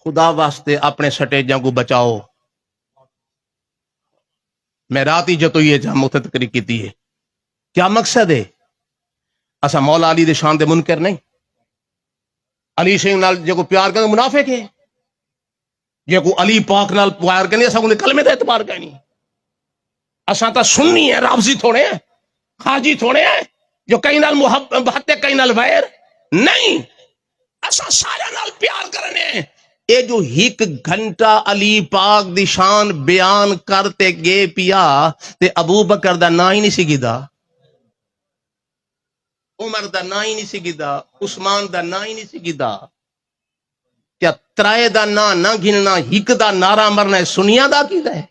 خدا واسطے اپنے سٹیجاں کو بچاؤ. میں رات ہی جتو یہ جہاں تقریر کی ہے. کیا مقصد ہے؟ اسا مولا علی دے شان دے منکر نہیں. علی شیخ نال جو پیار کرنے منافق ہے. جو کو علی پاک نال پیار کرنے اسا کو کلمے تے اعتبار کرنی. اسا تا سنی ہے، رافضی تھوڑے ہیں، خارجی تھوڑے ہیں جو کہیں نال محبت کہیں نال ویر نہیں. اسا سارے نال پیار کرنے. اے جو ایک گھنٹہ علی پاک دی شان بیان کرتے گے پیا تے ابو بکر دا نا ہی نہیں سی گیدا، عمر دا نا ہی نہیں سی گیدا، عثمان دا نا ہی نہیں سی گیدا. کیا ترائے دا نا نہ گننا ہک دا نعرہ مرنا ہے سنیا دا کیدا ہے؟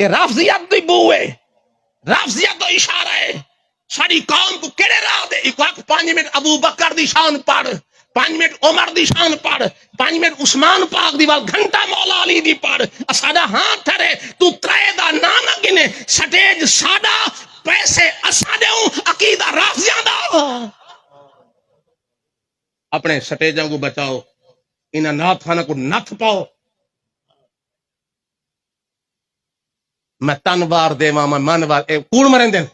یہ رافضیت دی بو ہے، رافضیت دا اشارہ ہے. ساری قوم کو کیڑے راہ دے ایک وقت 5 منٹ ابو بکر دی شان پڑھ، 5 منٹ عمر دی شان پڑھ، 5 منٹ عثمان پاک دی وال گھنٹہ مولا علی دی پڑھ. ساڈا ہاتھ ٹھرے تو ترائے دا نا نہ گنے. سٹیج ساڈا، پیسے اسا دیوں، عقیدہ رافضیاں دا. اپنے سٹیجاں کو بچاؤ، انہاں نات خانہ کو نت پاؤ. میں تنوار دے میں منوار کون مرن دین.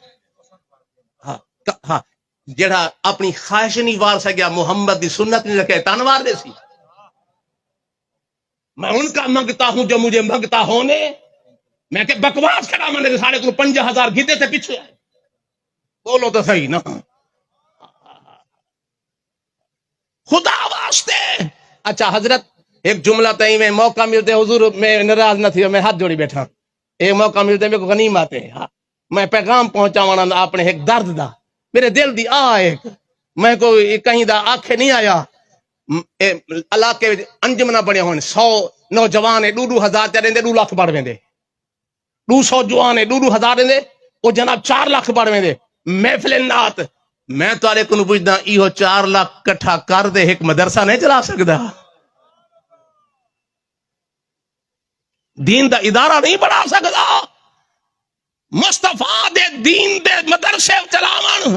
ہاں جڑا اپنی خواہش نہیں وار سکیا، محمد دی سنت نہیں رکھے، تنوار دے سی. میں ان کا منگتا ہوں جو مجھے منگتا ہونے. میں کہ بکواس کرا میں نے سارے کو 50,000 گھدے تھے پیچھے. بولو تو صحیح نا. خدا واسطے. اچھا حضرت ایک جملہ تئیں میں موقع ملتے حضور میں ناراض نہ تھی، میں ہاتھ جوڑی بیٹھا. ایک موقع ملتے میرے کو غنیمت ہے، میں پیغام پہنچاوانا اپنے ایک درد دا، میرے دل دی ایک میں کو کہیں دا آنکھیں نہیں آیا. علاقے انجمنا بڑے ہونے 100 نوجوان 2,000 چلیں دے 2 لاکھ بڑھ ویندے، 200 جوان 2,000 دے وہ جناب 4 لاکھ بڑھ ویندے. محفل نات میں تارے کو پوچھدا ایہو 4 لاکھ کٹھا کر دے ایک مدرسہ نہیں چلا سکدا؟ دین دا ادارہ نہیں بڑھا سکدا؟ مصطفیٰ دے دین دے مدرسے چلاون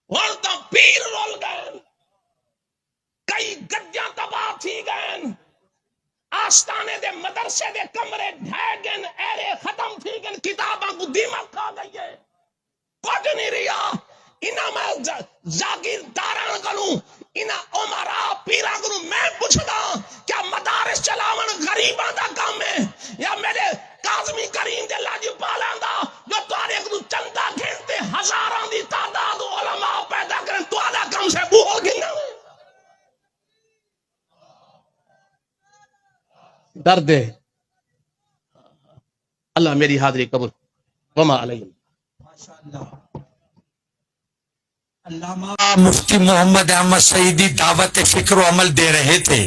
ہن تا پیر رول گئے، کئی گدیاں تباہ تھی گئے، آستانے دے مدرسے دے کمرے ڈھہ گئے، ایرے ختم تھی گئے، کتاباں کو دیمک کھا گئی ہے، کچھ نہیں رہا. انہاں میں جاگیرداراں کلوں، انہاں عمرا پیراں کلوں میں پوچھدا کیا مدارس چلاون غریباں دا کام ہے یا میرے کاظمی کریم دے لاجپالاں دا جو تارے کو چندہ گھنتے ہزاراں دی تعداد علماء پیدا کرن تہاڈا کم سے بول گنا. درد ہے. اللہ میری حاضری قبول. وما علیہ. علامہ مفتی محمد احمد سعیدی دعوت فکر و عمل دے رہے تھے.